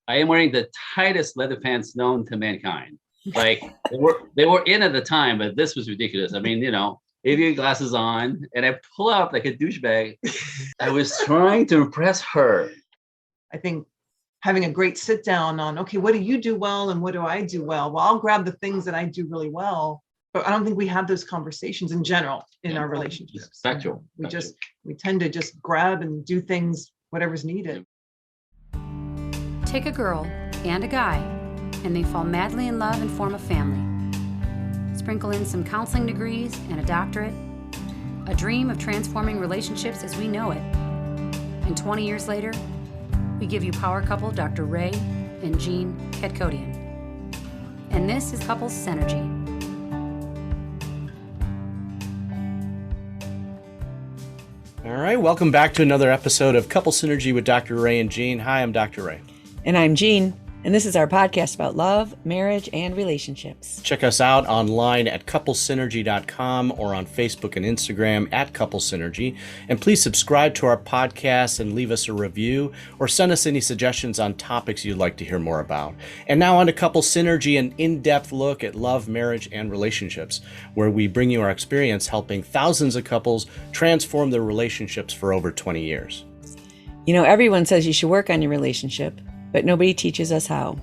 I am wearing the tightest leather pants known to mankind. Like they were in at the time, but this was ridiculous. I mean, aviator glasses on, and I pull out like a douchebag. I was trying to impress her. I think having a great sit down on, okay, what do you do well and what do I do well? Well, I'll grab the things that I do really well, but I don't think we have those conversations in general in our relationships. Factual. We tend to just grab and do things, whatever's needed. Take a girl and a guy, and they fall madly in love and form a family. Sprinkle in some counseling degrees and a doctorate, a dream of transforming relationships as we know it. And 20 years later, we give you power couple Dr. Ray and Jean Ketkodian. And this is Couples Synergy. All right, welcome back to another episode of Couple Synergy with Dr. Ray and Jean. Hi, I'm Dr. Ray. And I'm Jean. And this is our podcast about love, marriage, and relationships. Check us out online at couplesynergy.com or on Facebook and Instagram at Couple Synergy. And please subscribe to our podcast and leave us a review or send us any suggestions on topics you'd like to hear more about. And now on to Couple Synergy, an in-depth look at love, marriage, and relationships, where we bring you our experience helping thousands of couples transform their relationships for over 20 years. You know, everyone says you should work on your relationship, but nobody teaches us how.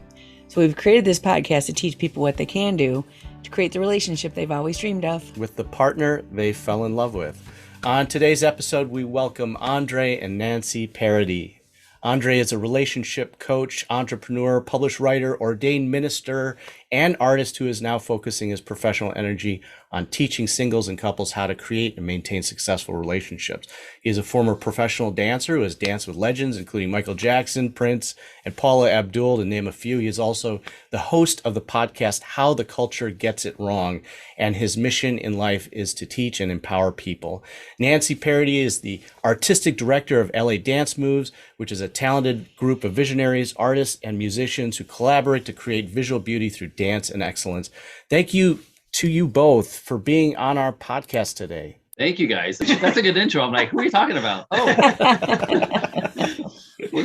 So we've created this podcast to teach people what they can do to create the relationship they've always dreamed of with the partner they fell in love with. On today's episode, we welcome Andre and Nancy Parady. Andre is a relationship coach, entrepreneur, published writer, ordained minister, and artist who is now focusing his professional energy on teaching singles and couples how to create and maintain successful relationships. He is a former professional dancer who has danced with legends, including Michael Jackson, Prince, and Paula Abdul, to name a few. He is also the host of the podcast, How the Culture Gets It Wrong, and his mission in life is to teach and empower people. Nancy Parady is the artistic director of LA Dance Moves, which is a talented group of visionaries, artists, and musicians who collaborate to create visual beauty through dance and excellence. Thank you to you both for being on our podcast today. Thank you, guys. That's a good intro. I'm like, who are you talking about? Oh,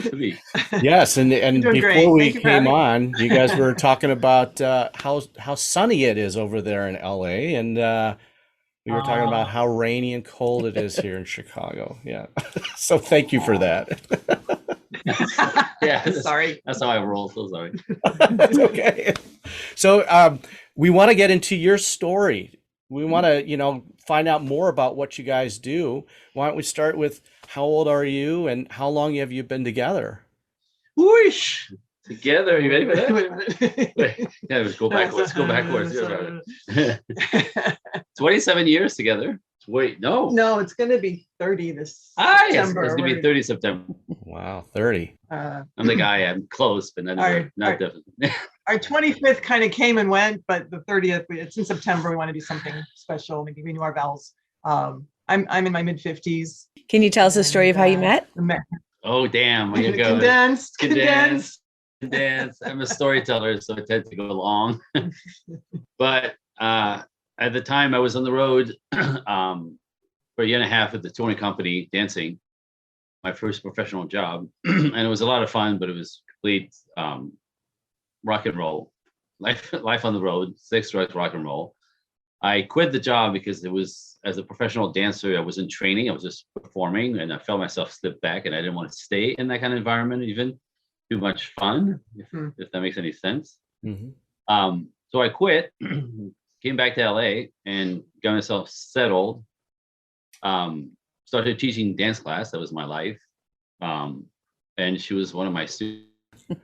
to me. Yes, and before we came on, you guys were talking about how sunny it is over there in LA, and we were talking about how rainy and cold it is here in Chicago. Yeah, so thank you for that. Yeah, sorry. That's how I roll. So sorry. That's okay. So we want to get into your story. We want to, find out more about what you guys do. Why don't we start with how old are you and how long have you been together? Whoosh! Together. Are you ready for that? Wait. Yeah, let's go backwards. 27 years together. Wait, no. No, it's going to be 30 this September. September. It's going to be 30 September. Wow, 30. I'm the guy. I'm close, but not definitely. Our 25th kind of came and went, but the 30th, it's in September. We want to do something special, maybe renew our vows. I'm in my mid-50s. Can you tell us the story of how you met? Oh, damn. Here you go. Condensed. I'm a storyteller, so I tend to go long. But at the time, I was on the road for a year and a half at the touring company, dancing, my first professional job. And it was a lot of fun, but it was complete rock and roll. Life on the road, sex, drugs, rock and roll. I quit the job because it was, as a professional dancer, I was in training. I was just performing, and I felt myself slip back, and I didn't want to stay in that kind of environment, even too much fun, if that makes any sense. Mm-hmm. So I quit, came back to LA, and got myself settled. Started teaching dance class. That was my life. And she was one of my students.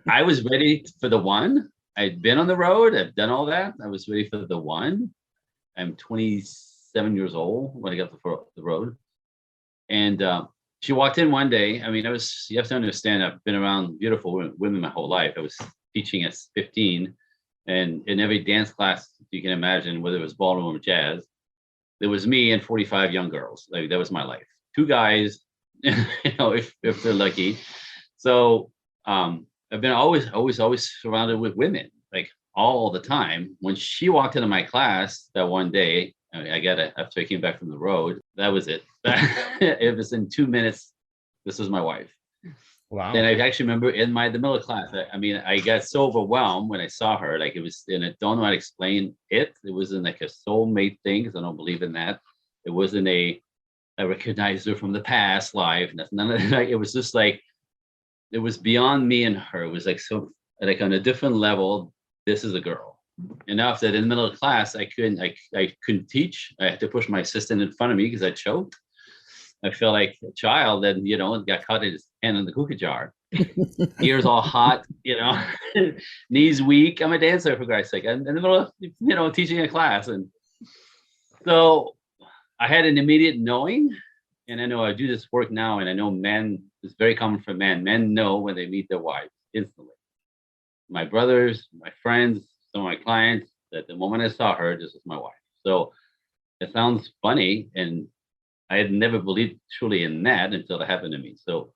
I was ready for the one. I'd been on the road. I've done all that. I was ready for the one. I'm 27 years old when I got the road. And she walked in one day. I mean, you have to understand, I've been around beautiful women my whole life. I was teaching at 15. And in every dance class you can imagine, whether it was ballroom or jazz, there was me and 45 young girls. Like, that was my life. 2 guys, if they're lucky. So I've been always surrounded with women, like all the time. When she walked into my class that one day, after I came back from the road, that was it. It was in 2 minutes. This was my wife. Wow. And I actually remember in the middle of class, I mean, I got so overwhelmed when I saw her, like it was, and I don't know how to explain it. It wasn't like a soulmate thing, because I don't believe in that. It wasn't I recognized her from the past life. None of that. It was just like, it was beyond me and her. It was like, so like on a different level, this is a girl. Enough that in the middle of class, I couldn't teach. I had to push my assistant in front of me because I choked. I felt like a child that, got caught in his hand in the cookie jar. Ears all hot, knees weak. I'm a dancer, for Christ's sake. I'm in the middle of, teaching a class. And so I had an immediate knowing, and I know I do this work now, and I know men, it's very common for men. Men know when they meet their wives instantly. My brothers, my friends, some of my clients, that the moment I saw her, this was my wife. So it sounds funny, and I had never believed truly in that until it happened to me. So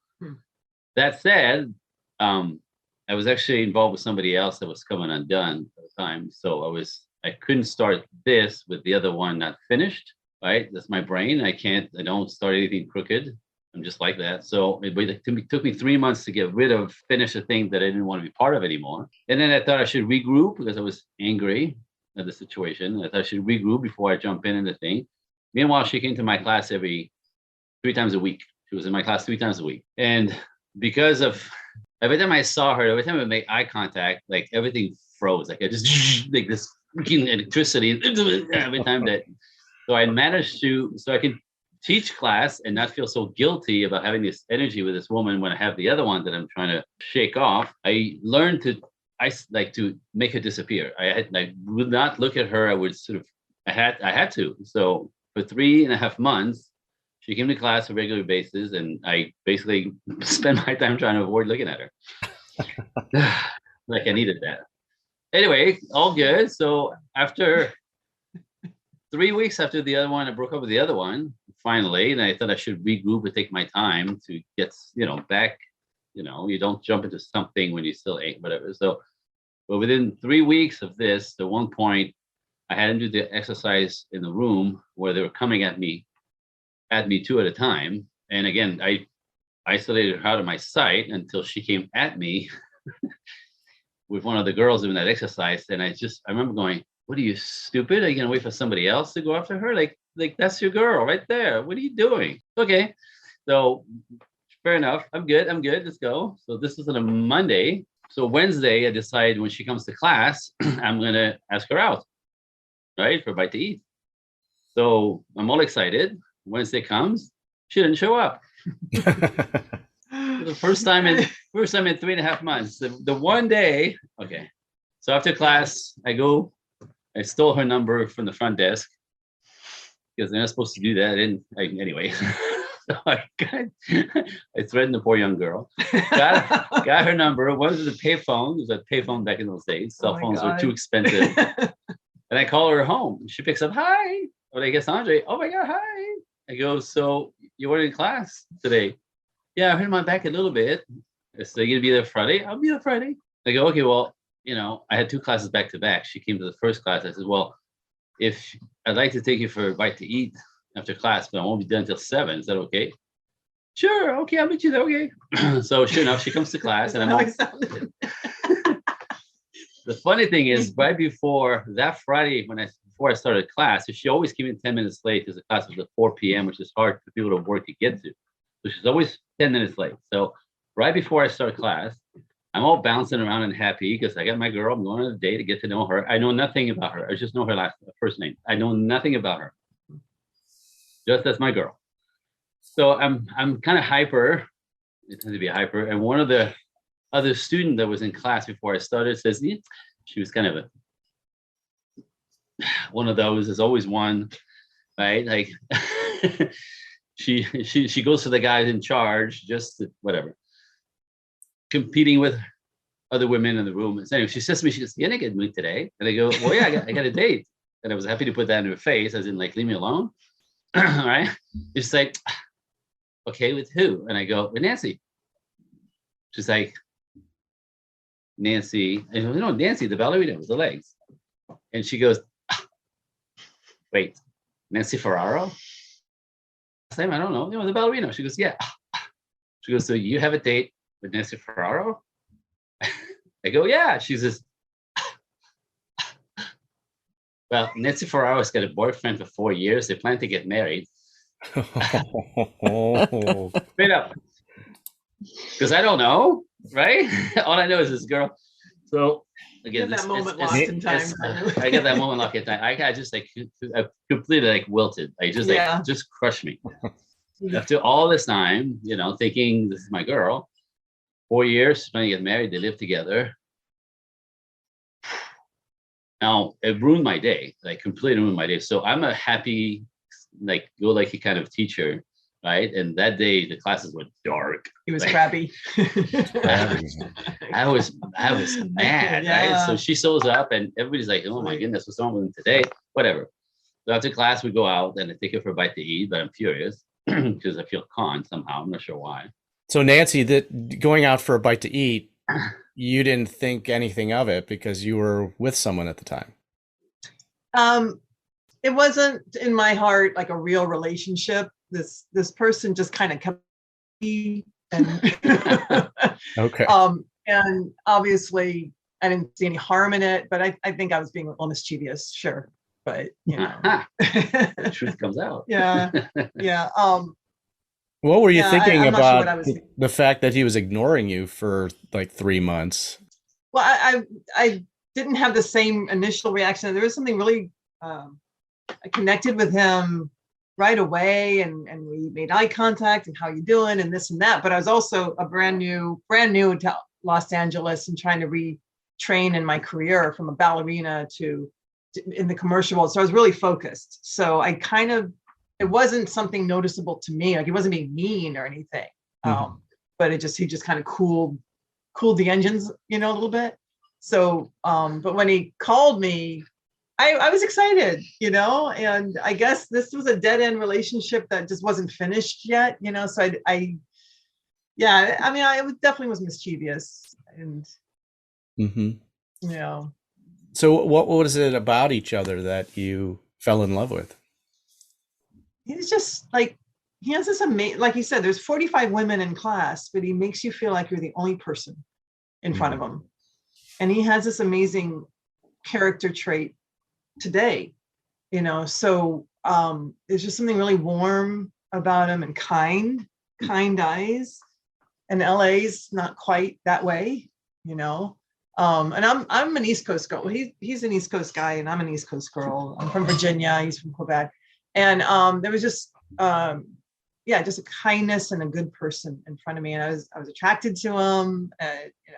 that said, I was actually involved with somebody else that was coming undone at the time. So I couldn't start this with the other one not finished, right? That's my brain. I don't start anything crooked. I'm just like that. So it took me 3 months to finish a thing that I didn't want to be part of anymore. And then I thought I should regroup because I was angry at the situation. I thought I should regroup before I jump in the thing. Meanwhile, she came to my class 3 times a week. She was in my class 3 times a week. And because of every time I saw her, every time I made eye contact, like everything froze. Like I just like this freaking electricity every time that. So I managed so I can teach class and not feel so guilty about having this energy with this woman when I have the other one that I'm trying to shake off. I learned to make her disappear. I would not look at her. I would I had to. So for 3.5 months, she came to class on a regular basis, and I basically spent my time trying to avoid looking at her. Like I needed that. Anyway, all good. So after 3 weeks after the other one, I broke up with the other one finally, and I thought I should regroup and take my time to get, back. You don't jump into something when you still ain't whatever. So, but within 3 weeks of this, at one point, I had to do the exercise in the room where they were coming at me 2 at a time. And again, I isolated her out of my sight until she came at me with one of the girls doing that exercise. And I remember going, "What are you, stupid? Are you gonna wait for somebody else to go after her? Like that's your girl right there. What are you doing?" Okay. So fair enough. I'm good. Let's go. So this is on a Monday. So Wednesday, I decide when she comes to class, I'm gonna ask her out, right, for a bite to eat. So I'm all excited. Wednesday comes, she didn't show up. The first time in 3.5 months. The one day, okay. So after class, I stole her number from the front desk because they're not supposed to do that. Anyway, so I threatened the poor young girl. Got her number. Went to the payphone. It was a payphone back in those days. Cell phones were too expensive. And I call her home. She picks up. "Hi." But I guess Andre. "Oh my God, hi." I go, "So you were in class today?" "Yeah, I hurt my back a little bit." I said, "You gonna be there Friday?" "I'll be there Friday." I go, "Okay, well, I had 2 classes back to back." She came to the first class. I said, "Well, if I'd like to take you for a bite to eat after class, but I won't be done until 7. Is that okay?" "Sure, okay, I'll meet you there." Okay. So sure enough, she comes to class, and the funny thing is, right before that Friday, before I started class, so she always came in 10 minutes late because the class was at 4 p.m., which is hard for people to work to get to. So she's always 10 minutes late. So right before I start class, I'm all bouncing around and happy because I got my girl. I'm going on a date to get to know her. I know nothing about her. I just know her first name. I know nothing about her. Just that's my girl. So I'm kind of hyper. It tends to be hyper. And one of the other student that was in class before I started says, "Yeah," she was kind of one of those. There's always one, right? Like she goes to the guys in charge, just whatever, competing with other women in the room. So anyway, she says to me, she goes, "You in a good mood today?" And I go, "Well, yeah, I got a date." And I was happy to put that in her face, as in like, leave me alone. All right. She's like, "Okay, with who?" And I go, "With Nancy." She's like, "Nancy." I go, "No, Nancy, the ballerina with the legs." And she goes, "Wait, Nancy Ferraro?" Same, I don't know. The ballerina. She goes, "Yeah." She goes, "So you have a date with Nancy Ferraro? I go, yeah. She says, well, Nancy Ferraro's got a boyfriend for 4 years. They plan to get married. Straight up. Because I don't know, right? All I know is this girl. So again, Get that moment lost in time. I get that moment lost in time. I just like I completely like wilted. I just like just crushed me. After all this time, thinking this is my girl. 4 years, trying to get married. They live together. Now it ruined my day. Like completely ruined my day. So I'm a happy, like go lucky kind of teacher, right? And that day the classes were dark. He was like, crabby. I was mad, right? So she shows up and everybody's like, oh my goodness, what's wrong with him today? Whatever. So after class we go out and I take her for a bite to eat, but I'm furious because I feel conned somehow. I'm not sure why. So Nancy, that going out for a bite to eat, you didn't think anything of it because you were with someone at the time. It wasn't in my heart like a real relationship. This person just kind of kept me and okay. And obviously I didn't see any harm in it, but I think I was being a little mischievous, sure. But the truth comes out. Yeah. What were you thinking I'm about not sure the fact that he was ignoring you for like 3 months? Well, I didn't have the same initial reaction. There was something really, I connected with him right away and we made eye contact and how you doing and this and that. But I was also a brand new to Los Angeles and trying to retrain in my career from a ballerina to in the commercial world. So I was really focused. So it wasn't something noticeable to me. Like it wasn't being mean or anything. But he just kind of cooled the engines, a little bit. So, but when he called me, I was excited, and I guess this was a dead end relationship that just wasn't finished yet, so it definitely was mischievous and, So what was it about each other that you fell in love with? He's just like, he has this amazing, like you said, there's 45 women in class, but he makes you feel like you're the only person in front of him. And he has this amazing character trait today, so there's just something really warm about him and kind eyes. And LA's not quite that way, and I'm an East Coast girl. He's an East Coast guy and I'm an East Coast girl. I'm from Virginia, he's from Quebec. And there was just just a kindness and a good person in front of me. And I was attracted to him.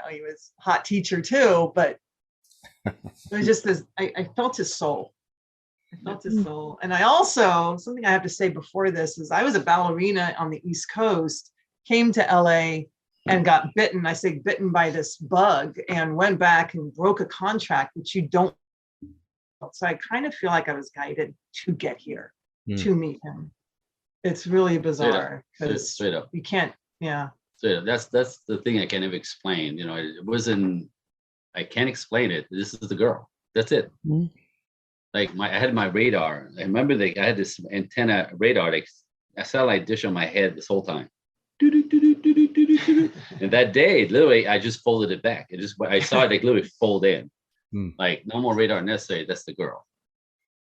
He was a hot teacher too, but it was just this, I felt his soul. And I also, something I have to say before this is I was a ballerina on the East Coast, came to LA and got bitten. I say bitten by this bug and went back and broke a contract, which you don't. So I kind of feel like I was guided to get here. To meet him. It's really bizarre because straight up you can't. Straight up. That's the thing I can't even explain. It wasn't. I can't explain it. This is the girl. That's it. Like I had my radar. I remember I had this antenna radar, like a satellite dish on my head this whole time. And that day, literally, I just folded it back. I saw it like literally fold in. Like no more radar necessary. That's the girl.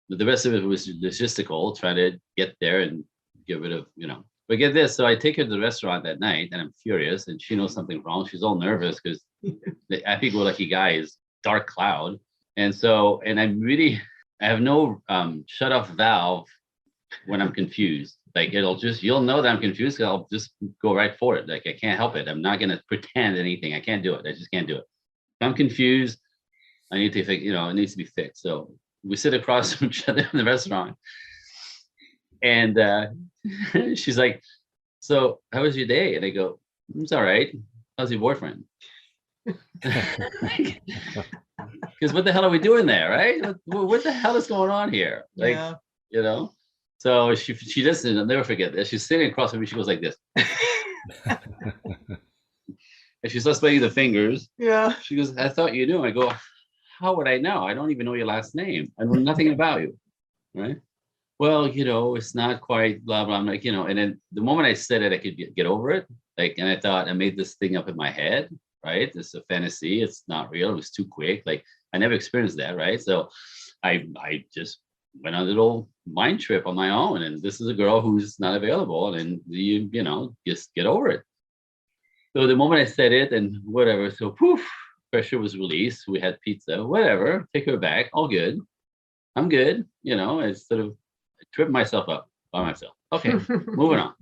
The rest of it was logistical, trying to get there and get rid of, But get this, so I take her to the restaurant that night and I'm furious and she knows something's wrong. She's all nervous because the happy-go-lucky guy is dark cloud. And so, I have no shut-off valve when I'm confused. Like you'll know that I'm confused because I'll just go right for it. Like I can't help it. I'm not going to pretend anything. I can't do it. I just can't do it. If I'm confused, I need to fix, it needs to be fixed. So we sit across from each other in the restaurant and she's like, so how was your day? And I go, it's all right. How's your boyfriend? Because what the hell are we doing there, right? What the hell is going on here? Like, so she doesn't, I'll never forget this. She's sitting across from me. She goes like this. And she starts playing the fingers. Yeah. She goes, I thought you knew. I go, how would I know? I don't even know your last name. I know nothing about you, right? Well, it's not quite blah, blah. I'm like, and then the moment I said it, I could get over it. Like, and I thought I made this thing up in my head, right? It's a fantasy. It's not real. It was too quick. Like I never experienced that, right? So I just went on a little mind trip on my own. And this is a girl who's not available. And you know, just get over it. So the moment I said it and whatever, so poof, pressure was released. We had pizza, whatever, take her back, all good. I'm good. You know, I sort of tripped myself up by myself. Okay, moving on.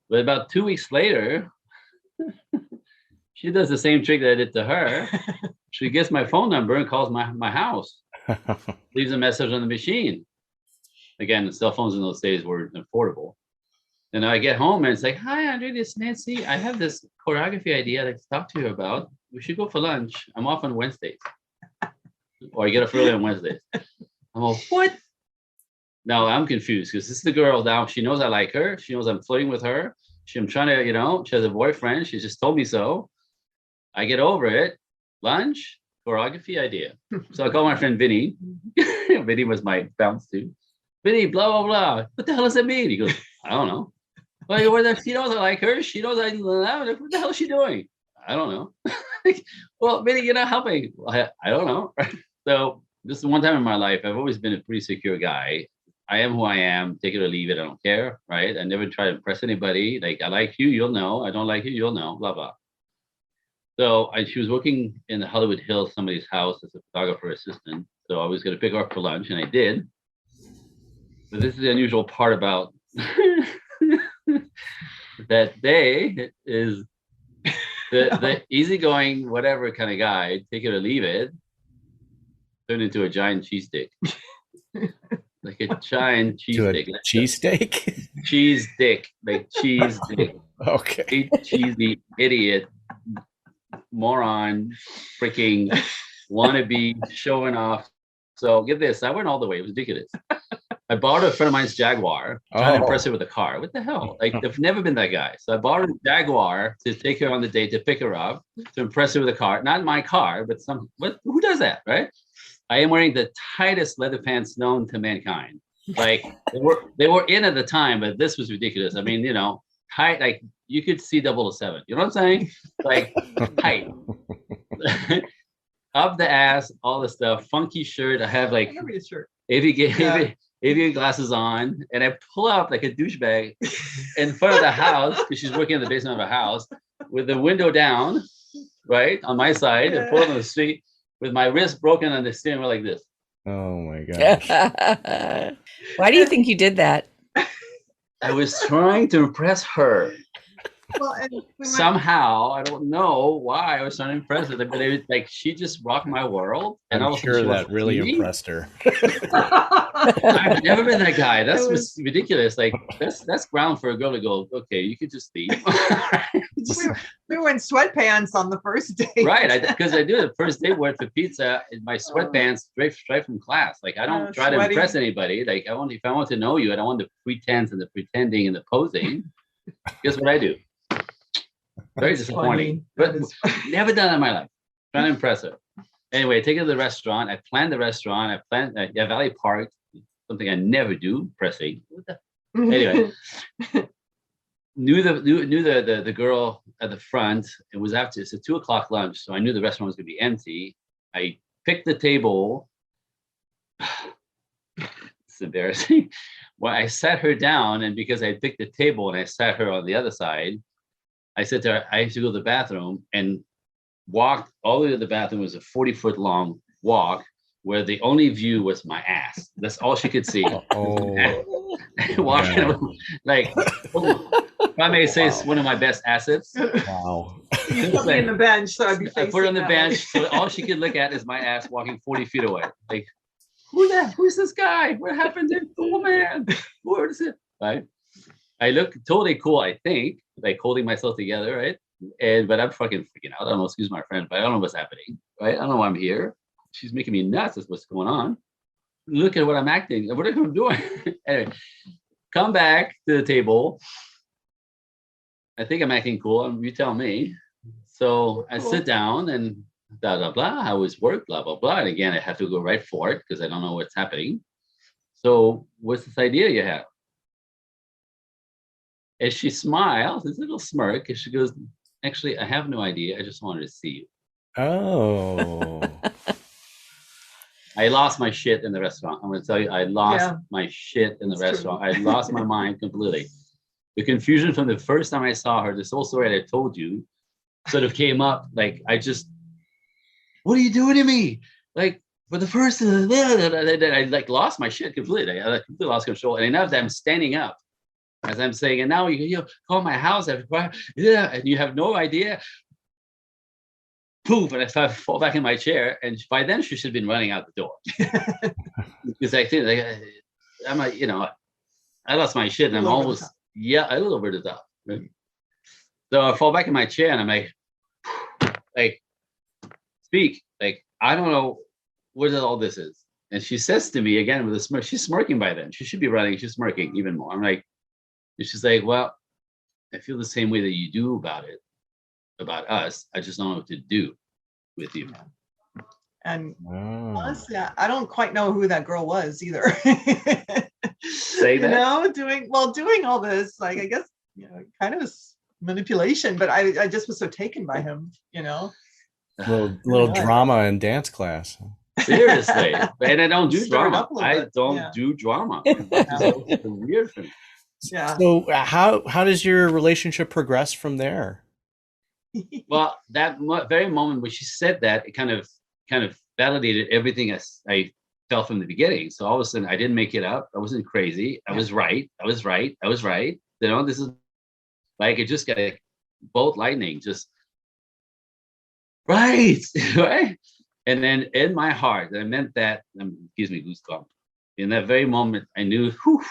But about 2 weeks later, she does the same trick that I did to her. She gets my phone number and calls my house, leaves a message on the machine. Again, the cell phones in those days were affordable. And I get home and it's like, hi, Andre, this is Nancy. I have this choreography idea I'd like to talk to you about. We should go for lunch. I'm off on Wednesdays. Or I get up early on Wednesdays. I'm like, what? No, I'm confused because this is the girl now. She knows I like her. She knows I'm flirting with her. I'm trying to, you know, she has a boyfriend. She just told me so. I get over it. Lunch, choreography idea. So I call my friend Vinny. Vinny was my bounce too. Vinny, blah, blah, blah. What the hell does that mean? He goes, I don't know. Well, she knows I like her. She knows I love her. What the hell is she doing? I don't know. Well, Vinny, you're not helping. Well, I don't know. So this is one time in my life, I've always been a pretty secure guy. I am who I am. Take it or leave it. I don't care. Right. I never try to impress anybody. Like, I like you, you'll know. I don't like you, you'll know. Blah, blah. So she was working in the Hollywood Hills, somebody's house as a photographer assistant. So I was going to pick her up for lunch, and I did. But this is the unusual part about that day is the easygoing, whatever kind of guy, take it or leave it, turned into a giant cheese stick. Like a giant cheese stick. Cheese steak? Cheese dick. Like cheese dick. Okay. Cheesy idiot, moron, freaking wannabe, showing off. So get this, I went all the way. It was ridiculous. I borrowed a friend of mine's Jaguar, trying to impress her with a car. What the hell? Like, I've never been that guy. So I borrowed a Jaguar to take her on the date, to pick her up, to impress her with a car. Not my car, but who does that, right? I am wearing the tightest leather pants known to mankind. Like, they were in at the time, but this was ridiculous. I mean, you know, tight, like you could see 007. You know what I'm saying? Like, tight. Up the ass, all the stuff, funky shirt. I have like aviator glasses on, and I pull up like a douchebag in front of the house because she's working in the basement of a house with the window down, right on my side, and pull up on the street with my wrist broken on the steering wheel like this. Oh my gosh! Why do you think you did that? I was trying to impress her. Well, and somehow I don't know why I was trying to impress her, but it was like she just rocked my world, and I'm sure that really impressed her. I've never been that guy. That's ridiculous. Like that's ground for a girl to go, okay, you could just leave. we were in sweatpants on the first date, right? Because I do the first date went for pizza in my sweatpants straight from class. Like I don't try to impress anybody. Like if I want to know you, I don't want the pretense and the pretending and the posing. Guess what I do? Very disappointing, but never done it in my life. Trying to impress her. Anyway, I take her to the restaurant. I planned the restaurant. I planned Valley Park, something I never do. Pressing. Anyway, knew the girl at the front. It was after it's a 2:00 lunch, so I knew the restaurant was going to be empty. I picked the table. It's embarrassing. Well, I sat her down, and because I picked the table and I sat her on the other side, I said to her, I have to go to the bathroom, and walked all the way to the bathroom. It was a 40-foot long walk where the only view was my ass. That's all she could see. Walking like, if I may say, it's one of my best assets. Wow. You put me in the bench, so I'd be I put her on the bench, so all she could look at is my ass walking 40 feet away. Like, who's this guy? What happened to cool man? Where is it? Right? I look totally cool, I think, like holding myself together, right? But I'm fucking freaking out. I don't know, excuse my friend, but I don't know what's happening, right? I don't know why I'm here. She's making me nuts. That's what's going on. Look at what I'm acting. What am I doing? Anyway, come back to the table. I think I'm acting cool. You tell me. So I sit down and blah, blah, blah. How was work? Blah, blah, blah. And again, I have to go right for it because I don't know what's happening. So what's this idea you have? And she smiles, this little smirk, and she goes, actually, I have no idea. I just wanted to see you. Oh. I lost my shit in the restaurant. I'm going to tell you, I lost Yeah. my shit in the It's true. restaurant. I lost my mind completely. The confusion from the first time I saw her, this whole story that I told you, sort of came up. Like, what are you doing to me? Like, for the first time, I like lost my shit completely. I completely lost control. And enough that I'm standing up as I'm saying, and now you call my house, yeah, and you have no idea. Poof, and I fall back in my chair. And by then she should have been running out the door. Because I think like, I'm like, I lost my shit and I'm almost, a little over the top. So I fall back in my chair and I'm like, speak, like, I don't know what all this is. And she says to me again with a smirk, she's smirking by then. She should be running, she's smirking even more. I'm like, and she's like, well, I feel the same way that you do about us. I just don't know what to do with you. And Oh. honestly, I don't quite know who that girl was either. Say that. Doing all this, like, I guess, kind of manipulation, but I just was so taken by him, Little drama in dance class. Seriously. And I don't do Stir it drama. up a little I bit, don't yeah. do drama. It's weird for me. Yeah. So how does your relationship progress from there? Well, that very moment when she said that, it kind of validated everything I felt from the beginning. So all of a sudden, I didn't make it up. I wasn't crazy. I was right. I was right. This is like, it just got like bolt lightning, just right, right. And then in my heart, I meant that. Gives me goosebumps. In that very moment, I knew. Whew,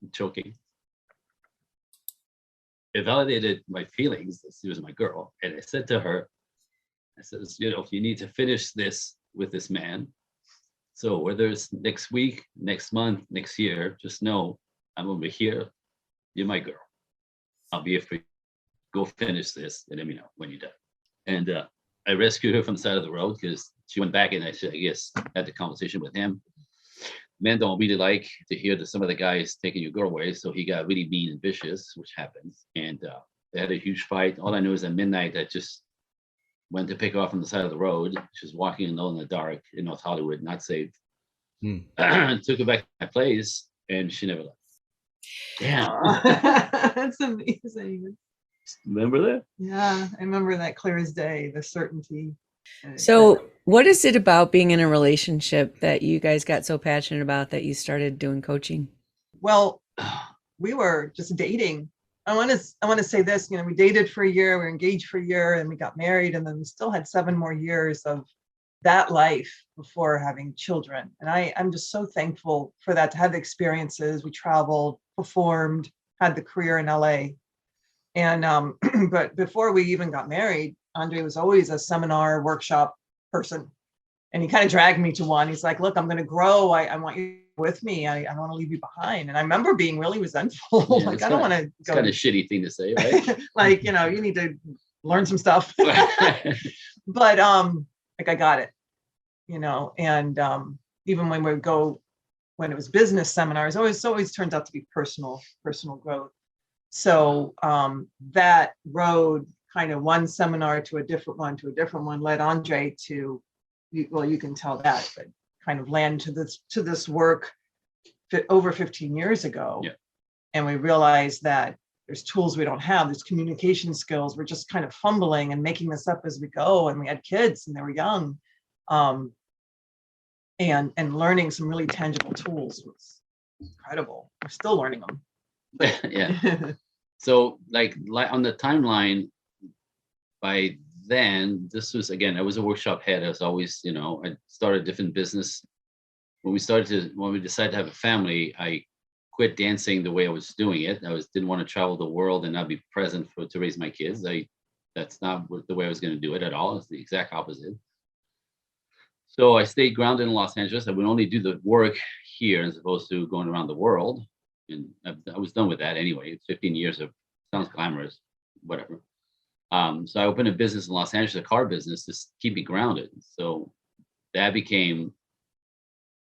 I'm choking. It validated my feelings that she was my girl. And I said to her, I says, you need to finish this with this man. So whether it's next week, next month, next year, just know I'm over here. You're my girl. I'll be here for you. Go finish this and let me know when you're done. And I rescued her from the side of the road because she went back and I guess had the conversation with him. Men don't really like to hear that some of the guys taking your girl away. So he got really mean and vicious, which happens. And they had a huge fight. All I know is at midnight, I just went to pick her off on the side of the road. She was walking alone in the dark in North Hollywood, not safe. Took her back to my place and she never left. Damn. That's amazing. Remember that? Yeah, I remember that clear as day, the certainty. So what is it about being in a relationship that you guys got so passionate about that you started doing coaching? Well, we were just dating. I want to say this, we dated for a year, we were engaged for a year, and we got married, and then we still had 7 more years of that life before having children. And I'm just so thankful for that, to have the experiences. We traveled, performed, had the career in LA. And but before we even got married, Andre was always a seminar workshop person. And he kind of dragged me to one. He's like, look, I'm going to grow. I want you with me. I don't want to leave you behind. And I remember being really resentful. Yeah, like, I don't want to go. Kind of shitty thing to say, right? Like, you need to learn some stuff. But like, I got it, and even when when it was business seminars, always turns out to be personal growth. So that road, kind of one seminar to a different one led Andre to, well, you can tell that, but kind of land to this work over 15 years ago. Yeah. And we realized that there's tools we don't have, there's communication skills. We're just kind of fumbling and making this up as we go. And we had kids and they were young. And learning some really tangible tools was incredible. We're still learning them. Yeah. So like on the timeline, by then, this was, again, I was a workshop head. I was always, I started a different business. When we decided to have a family, I quit dancing the way I was doing it. Didn't want to travel the world and not be present to raise my kids. That's not the way I was going to do it at all. It's the exact opposite. So I stayed grounded in Los Angeles. I would only do the work here as opposed to going around the world. And I was done with that anyway. It's 15 years of, sounds glamorous, whatever. So I opened a business in Los Angeles, a car business, to keep me grounded. So that became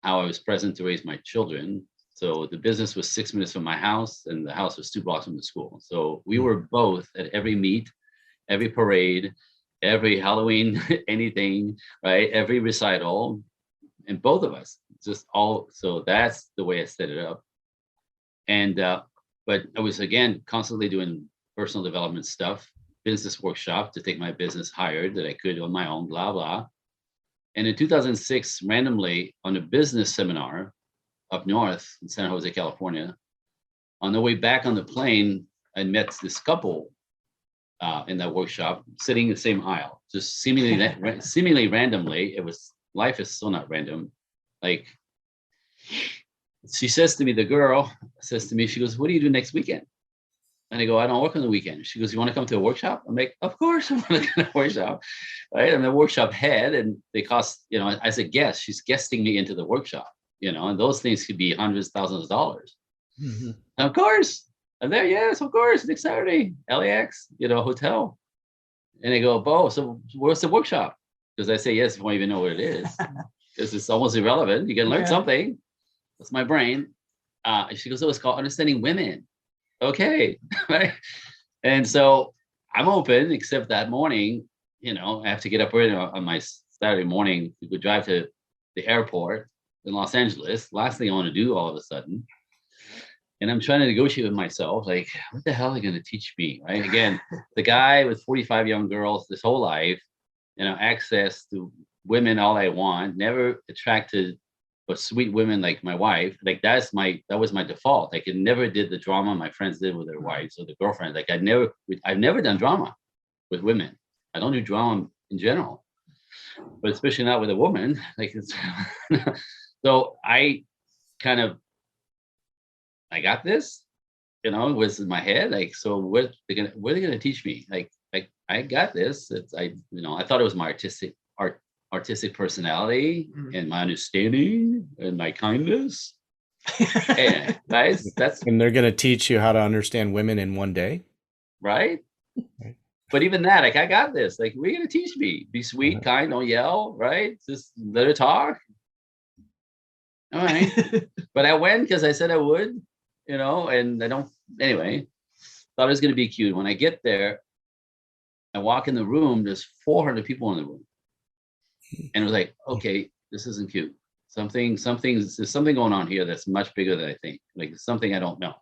how I was present to raise my children. So the business was 6 minutes from my house, and the house was 2 blocks from the school. So we were both at every meet, every parade, every Halloween, anything, right? Every recital, and both of us just all. So that's the way I set it up. And but I was again constantly doing personal development stuff, business workshop to take my business higher that I could on my own, blah blah. And in 2006, randomly on a business seminar up north in San Jose, California, on the way back on the plane, I met this couple in that workshop, sitting in the same aisle, just seemingly randomly. It was, life is so not random. Like, she says to me, the girl says to me, she goes, "What do you do next weekend?" And I go, "I don't work on the weekend." She goes, "You want to come to a workshop?" I'm like, "Of course I want to come to a workshop." Right? I'm the workshop head, and they cost, as a guest, she's guesting me into the workshop, and those things could be hundreds, thousands of dollars. Mhm. Of course. I'm there, yes, of course, next Saturday, LAX, hotel. And they go, "Bo, so where's the workshop?" Because I say yes before I even know what it is. Because it's almost irrelevant. You can learn something. That's my brain. She goes, "Oh, it's called Understanding Women." Okay. Right. And so I'm open, except that morning, I have to get up early on my Saturday morning to go drive to the airport in Los Angeles. Last thing I want to do all of a sudden. And I'm trying to negotiate with myself, like, what the hell are they going to teach me? Right. Again, the guy with 45 young girls this whole life, access to women all I want, never attracted but sweet women like my wife. Like that was my default. Like, it never did the drama my friends did with their wives or their girlfriends. Like I've never done drama with women. I don't do drama in general, but especially not with a woman. Like it's so I got this, it was in my head. Like, so what are they gonna teach me? Like I got this. I thought it was my artistic personality and my understanding and my kindness. And guys, And they're going to teach you how to understand women in one day. Right. But even that, like, I got this. Like, we're gonna teach me. Be sweet, kind, don't yell, right? Just let her talk. All right. But I went because I said I would, and I don't anyway. Thought it was gonna be cute. When I get there, I walk in the room, there's 400 people in the room. And it was like, okay, this isn't cute. There's something going on here that's much bigger than I think. Like, something I don't know.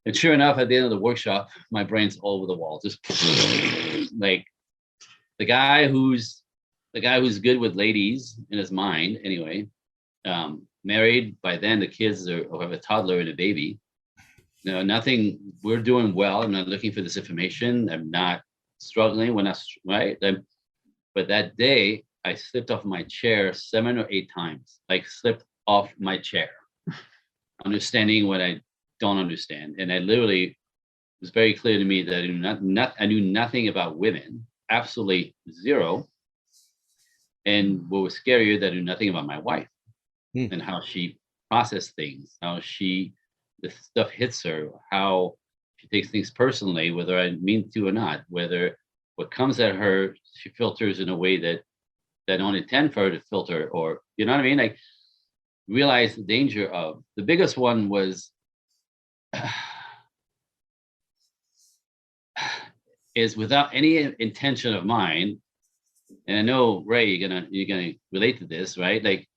And sure enough, at the end of the workshop, my brain's all over the wall. Just like the guy who's good with ladies in his mind, anyway. Married by then, the kids have a toddler and a baby. Nothing. We're doing well. I'm not looking for this information. I'm not struggling. We're not right. But that day, I slipped off my chair 7 or 8 times. Like, slipped off my chair, understanding what I don't understand. And I literally, it was very clear to me that I knew nothing about women, absolutely zero. And what was scarier, that I knew nothing about my wife and how she processes things, how the stuff hits her, how she takes things personally, whether I mean to or not, whether what comes at her, she filters in a way that I don't intend for her to filter, or, you know what I mean? Like, realize the danger of, the biggest one was, is without any intention of mine, and I know, Ray, you're gonna relate to this, right? Like,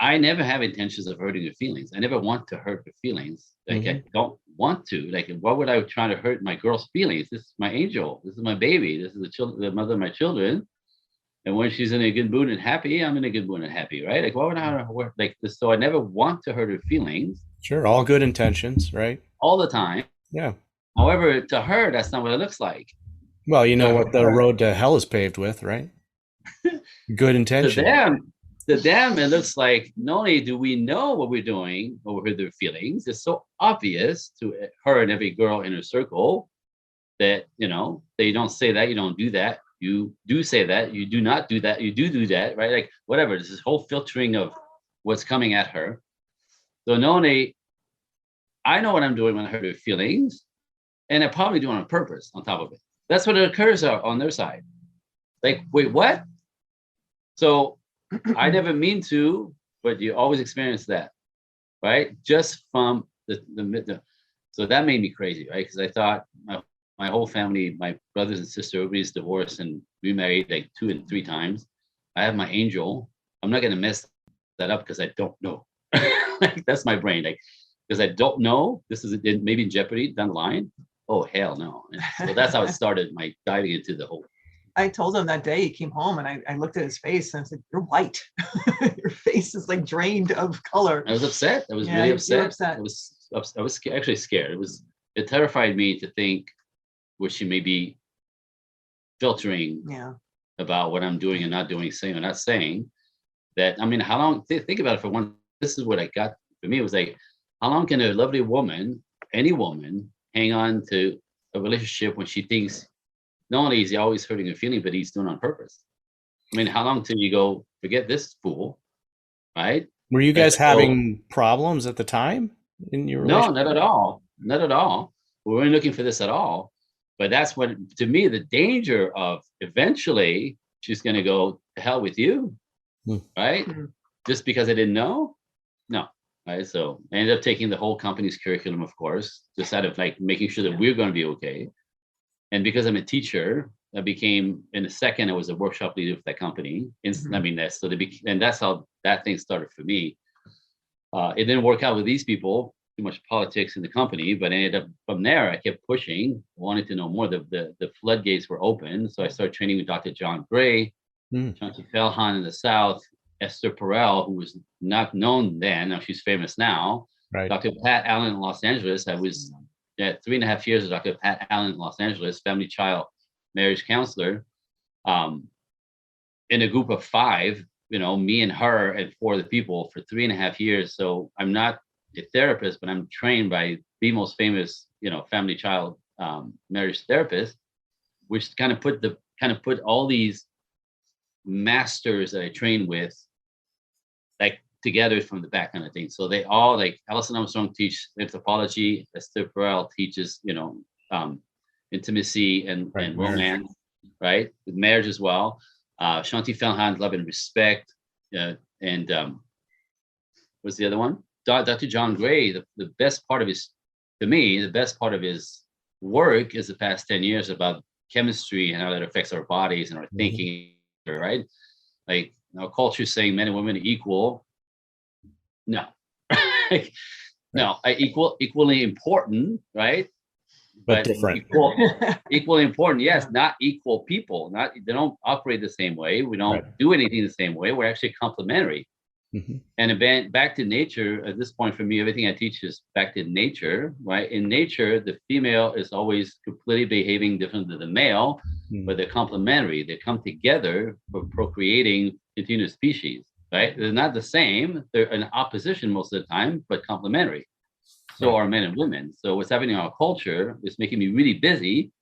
I never have intentions of hurting your feelings. I never want to hurt your feelings. Like, I don't want to. Like, why would I try to hurt my girl's feelings? This is my angel. This is my baby. This is the mother of my children. And when she's in a good mood and happy, I'm in a good mood and happy, right? Like, why would I work like this? So I never want to hurt her feelings. Sure, all good intentions, right? All the time. Yeah. However, to her, that's not what it looks like. Well, you know what the road to hell is paved with, right? Good intention. To them, it looks like not only do we know what we're doing over their feelings, it's so obvious to her and every girl in her circle that, they don't say that, you don't do that, you do say that, you do not do that, you do that, right? Like, whatever, there's this whole filtering of what's coming at her. So not only I know what I'm doing when I hurt her feelings, and I probably do it on purpose on top of it. That's what occurs on their side. Like, wait, what? So I never mean to, but you always experience that. right? Just from the so that made me crazy, right? Because I thought my whole family, my brothers and sisters, everybody's divorced and remarried like 2 and 3 times. I have my angel. I'm not gonna mess that up because I don't know. Like, that's my brain. Like, because I don't know. This is maybe in jeopardy down the line. Oh hell no! And so that's how it started. My diving into the whole. I told him that day he came home and I looked at his face and I said, "You're white. Your face is like drained of color." I was upset. I was Yeah, really you're upset. upset. I was actually scared. It terrified me to think what she may be filtering Yeah. about what I'm doing and not doing, saying or not saying. That, I mean, how long? Think about it for one. This is what I got for me. It was like, how long can a lovely woman, any woman, hang on to a relationship when she thinks not only is he always hurting her feeling, but he's doing it on purpose? I mean, how long till you go, forget this fool, right? Were you guys So- having problems at the time in your No, relationship? not at all. Not at all. We weren't looking for this at all. But that's what, to me, the danger of eventually she's going to go to hell with you, right? Mhm. Just because I didn't know? No. Right. So I ended up taking the whole company's curriculum, of course, just out of like making sure that we're going to be okay. And because I'm a teacher, I became, in a second, I was a workshop leader for that company. Mhm. I mean, and that's how that thing started for me. It didn't work out with these people, too much politics in the company, but I ended up from there, I kept pushing, wanted to know more. The floodgates were open. So I started training with Dr. John Gray, Chunky Felhan in the South, Esther Perel, who was not known then, now she's famous now. Right. Dr. Pat Allen in Los Angeles. I was 3.5 years with Dr. Pat Allen in Los Angeles, family child marriage counselor. In a group of 5, me and her and 4 other people for 3.5 years. So I'm not a therapist, but I'm trained by the most famous, family child marriage therapist, which kind of put all these masters that I trained with like together from the back kind of thing. So they all, like, Alison Armstrong teach anthropology, Esther Perel teaches, intimacy and Right, romance, right? With marriage as well. Shanti Felhan, love and respect. And what's the other one? Dr. John Gray, the best part of his, to me, the best part of his work is the past 10 years about chemistry and how that affects our bodies and our thinking, right? Like, our culture is saying men and women are equal. No. No, equally important, right? But different. Equally important, yes. Not equal people. They don't operate the same way. We don't Right. do anything the same way. We're actually complementary. And back to nature. At this point, for me, everything I teach is back to nature, right? In nature, the female is always completely behaving different than the male, but they're complementary. They come together for procreating continuous species, right? They're not the same. They're in opposition most of the time, but complementary. So are men and women. So what's happening in our culture is making me really busy,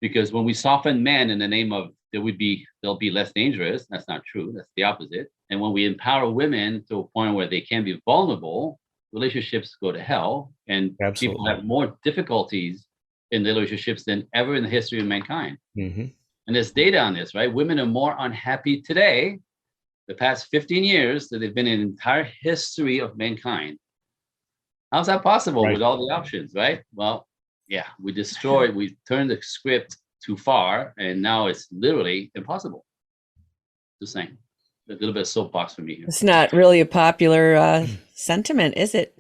because when we soften men in the name of they'll be less dangerous, that's not true. That's the opposite. And when we empower women to a point where they can be vulnerable, relationships go to hell, and people have more difficulties in relationships than ever in the history of mankind. And there's data on this, right? Women are more unhappy today, the past 15 years, than they've been in the entire history of mankind. How's that possible with all the options, right? Well, yeah, we turned the script too far, and now it's literally impossible. Just saying. A little bit of soapbox for me here. It's not really a popular sentiment, is it?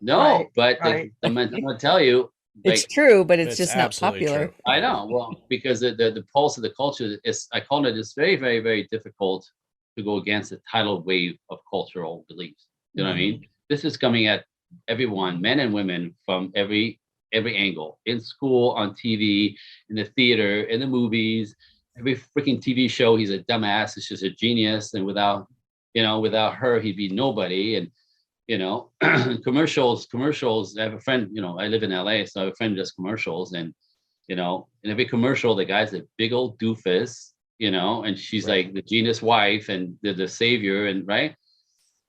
No, Right, but right. I'm gonna tell you, It's like, true, but it's It's just not absolutely popular. true. I know, well, because the pulse of the culture is, I call it, it's very, very, very difficult to go against the tidal wave of cultural beliefs. You know what I mean? This is coming at everyone, men and women, from every angle, in school, on TV, in the theater, in the movies, every freaking TV show. He's a dumbass. It's just a genius. And without her, he'd be nobody. And, commercials. I have a friend, I live in LA, so I have a friend who does commercials, and, in every commercial, the guy's a big old doofus, and she's like the genius wife and the savior, and right.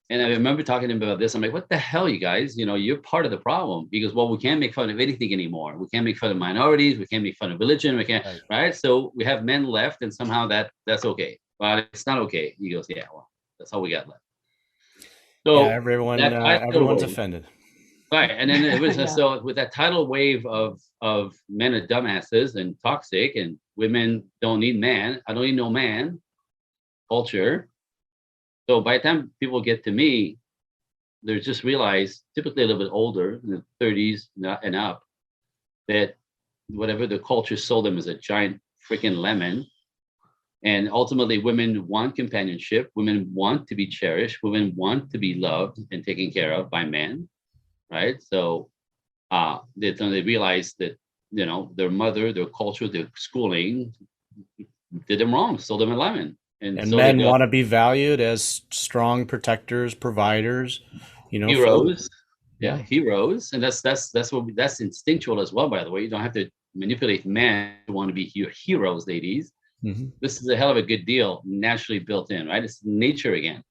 And I remember talking to him about this. I'm like, what the hell, you guys? You're part of the problem, because, well, we can't make fun of anything anymore. We can't make fun of minorities. We can't make fun of religion. We can't, right? So we have men left, and somehow that's okay. But it's not okay. He goes, yeah, well, that's all we got left. So Yeah, everyone, that tidal everyone's wave, offended. right? And then it was Yeah. so with that tidal wave of men are dumbasses and toxic, and women don't need man. I don't need no man culture. So by the time people get to me, they're just realized, typically a little bit older, in the 30s and up, that whatever the culture sold them is a giant freaking lemon. And ultimately, women want companionship. Women want to be cherished. Women want to be loved and taken care of by men, right? So they realize that, you know, their mother, their culture, their schooling did them wrong, sold them a lemon. And And so they men go want to be valued as strong protectors, providers, for heroes. Yeah, yeah. heroes. And that's instinctual as well, by the way. You don't have to manipulate men to want to be your heroes, ladies. Mhm. This is a hell of a good deal, naturally built in, right? It's nature again.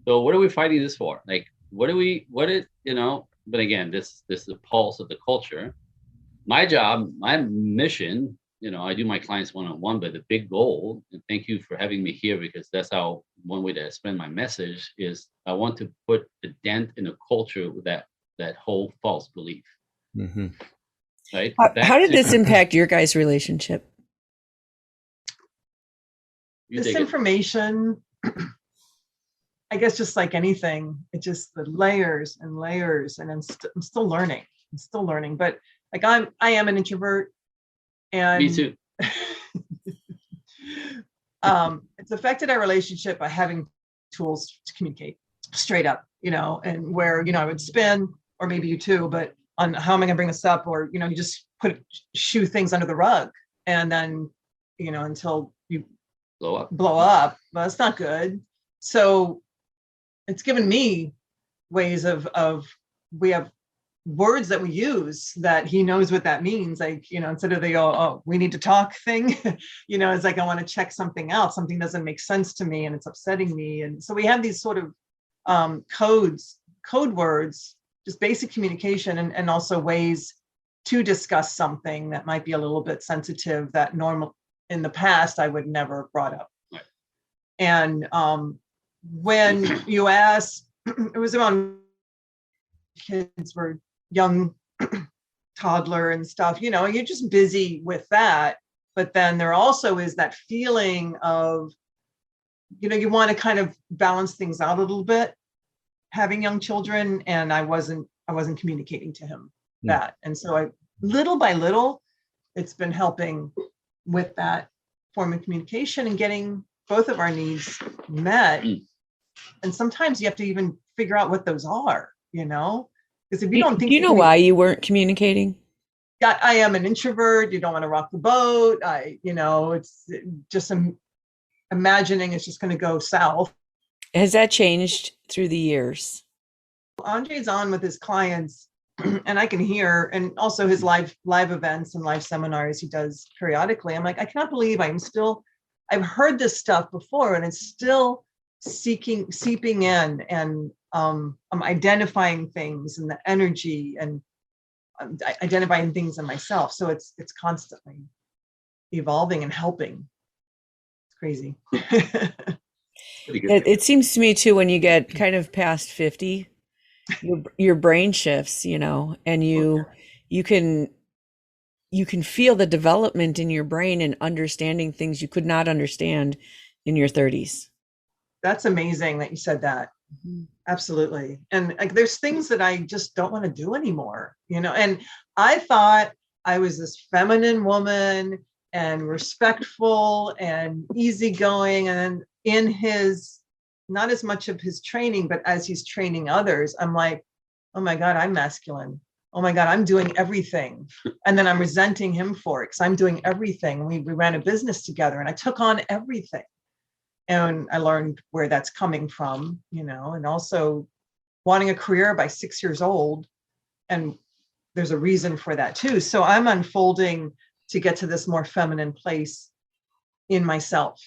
So what are we fighting this for? Like, what is, but again, this is the pulse of the culture. My job, my mission, I do my clients one-on-one, but the big goal, and thank you for having me here, because that's how one way to explain my message is, I want to put a dent in a culture with that whole false belief, Mhm. right? How did this impact your guys' relationship? You This take it. information, I guess, just like anything, it just the layers and layers, and I'm still learning. I'm still learning, but like I am an introvert, and Me too. It's affected our relationship by having tools to communicate straight up, and where, I would spin, or maybe you too, but on how am I gonna bring this up, or, you just shoo things under the rug, and then, until you Blow up. blow up. Well, that's not good. So it's given me ways of we have words that we use that he knows what that means. Like, instead of the, oh, we need to talk thing, it's like, I want to check something out. Something doesn't make sense to me and it's upsetting me. And so we have these sort of code words, just basic communication, and also ways to discuss something that might be a little bit sensitive that normal in the past I would never have brought up. Right. And when you ask, it was around kids were young, toddler and stuff, you're just busy with that. But then there also is that feeling of, you want to kind of balance things out a little bit, having young children, and I wasn't communicating to him that. And so little by little, it's been helping with that form of communication and getting both of our needs met. And sometimes you have to even figure out what those are, because if you don't think, do you know why you weren't communicating? I am an introvert, you don't want to rock the boat. It's just imagining it's just going to go south. Has that changed through the years? Andre's on with his clients, and I can hear, and also his live events and live seminars he does periodically. I'm like, I cannot believe I've heard this stuff before, and it's still seeping in, and I'm identifying things and the energy, and identifying things in myself. So it's constantly evolving and helping. It's crazy. It seems to me too, when you get kind of past 50, your brain shifts, and you can feel the development in your brain and understanding things you could not understand in your 30s. That's amazing that you said that. Absolutely. And like, there's things that I just don't want to do anymore, and I thought I was this feminine woman and respectful and easygoing, and in his, not as much of his training, but as he's training others, I'm like, oh my God, I'm masculine. Oh my God, I'm doing everything. And then I'm resenting him for it, because I'm doing everything. We ran a business together and I took on everything. And I learned where that's coming from, and also wanting a career by 6 years old. And there's a reason for that too. So I'm unfolding to get to this more feminine place in myself,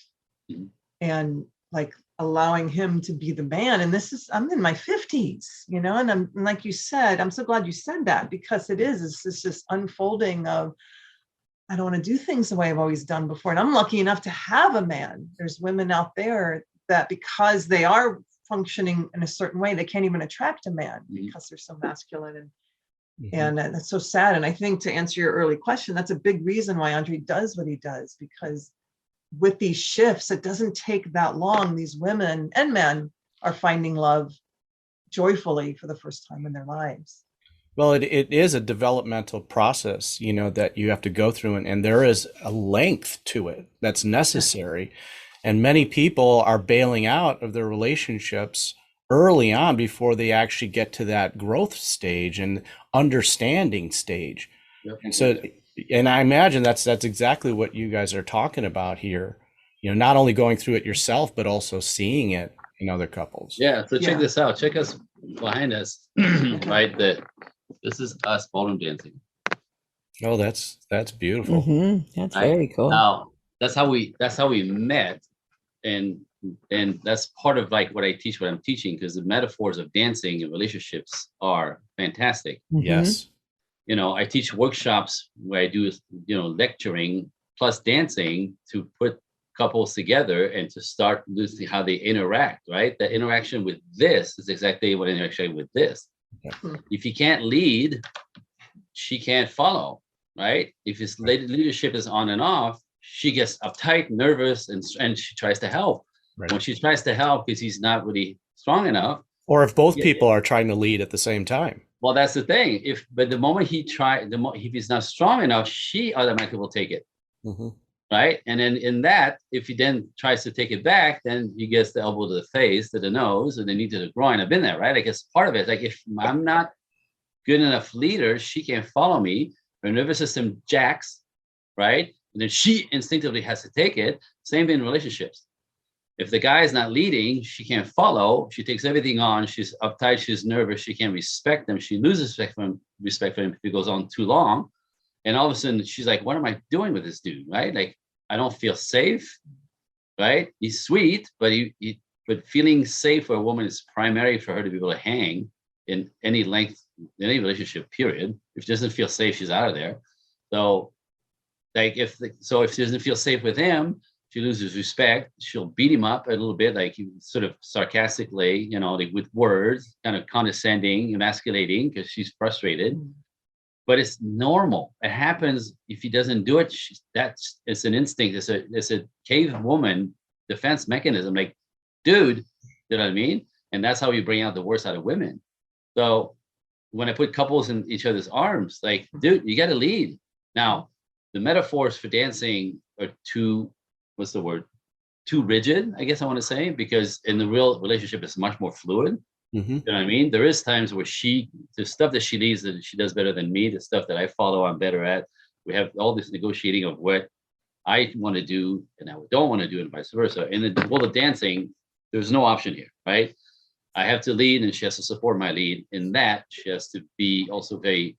and like allowing him to be the man. And I'm in my 50s, and I'm, like you said, I'm so glad you said that, because it's this unfolding of, I don't want to do things the way I've always done before. And I'm lucky enough to have a man. There's women out there that, because they are functioning in a certain way. They can't even attract a man Mhm. because they're so masculine, and Mhm. that's so sad. And I think, to answer your early question, that's a big reason why Andre does what he does, because with these shifts, it doesn't take that long. These women and men are finding love joyfully for the first time in their lives. Well, it is a developmental process, that you have to go through, and there is a length to it that's necessary. And many people are bailing out of their relationships early on before they actually get to that growth stage and understanding stage. Yep. And so, and I imagine that's exactly what you guys are talking about here. Not only going through it yourself, but also seeing it in other couples. Yeah. So check Yeah. this out. Check us behind us, right? This is us ballroom dancing. Oh, that's beautiful. That's Right? very cool. Now, that's how we met, and that's part of like what I teach, what I'm teaching, because the metaphors of dancing and relationships are fantastic. Mhm. Yes. I teach workshops where I do, lecturing plus dancing to put couples together and to start losing how they interact, right? The interaction with this is exactly what interaction with this. Yeah. If you can't lead, she can't follow, right? If his leadership is on and off, she gets uptight, nervous, and she tries to help. Right. When she tries to help because he's not really strong enough. Or if both Yeah. people are trying to lead at the same time. Well, that's the thing. But the moment if he's not strong enough, she automatically will take it. Mm-hmm. Right. And then if he then tries to take it back, then he gets the elbow to the face, to the nose, and then knee to the groin. I've been there, right? I guess part of it, like if I'm not good enough leader, she can't follow me. Her nervous system jacks, right? And then she instinctively has to take it. Same thing in relationships. If the guy is not leading, she can't follow. She takes everything on. She's uptight. She's nervous. She can't respect him. She loses respect for him if it goes on too long. And all of a sudden, she's like, what am I doing with this dude, right? Like, I don't feel safe, right? He's sweet, but but feeling safe for a woman is primary for her to be able to hang in any length, in any relationship, period. If she doesn't feel safe, she's out of there. So, like, if she doesn't feel safe with him, she loses respect. She'll beat him up a little bit, like sort of sarcastically, like with words, kind of condescending, emasculating, because she's frustrated. But it's normal. It happens if he doesn't do it. It's an instinct. It's a cave woman defense mechanism. Like, dude, you know what I mean? And that's how we bring out the worst out of women. So when I put couples in each other's arms, like, dude, you got to lead. Now, the metaphors for dancing are too rigid, I guess I want to say, because in the real relationship, it's much more fluid. Mm-hmm. You know what I mean? There is times where the stuff that she leads, that she does better than me, the stuff that I follow, I'm better at. We have all this negotiating of what I want to do and I don't want to do, and vice versa. In the world of dancing, there's no option here, right? I have to lead and she has to support my lead. In that, she has to be also very,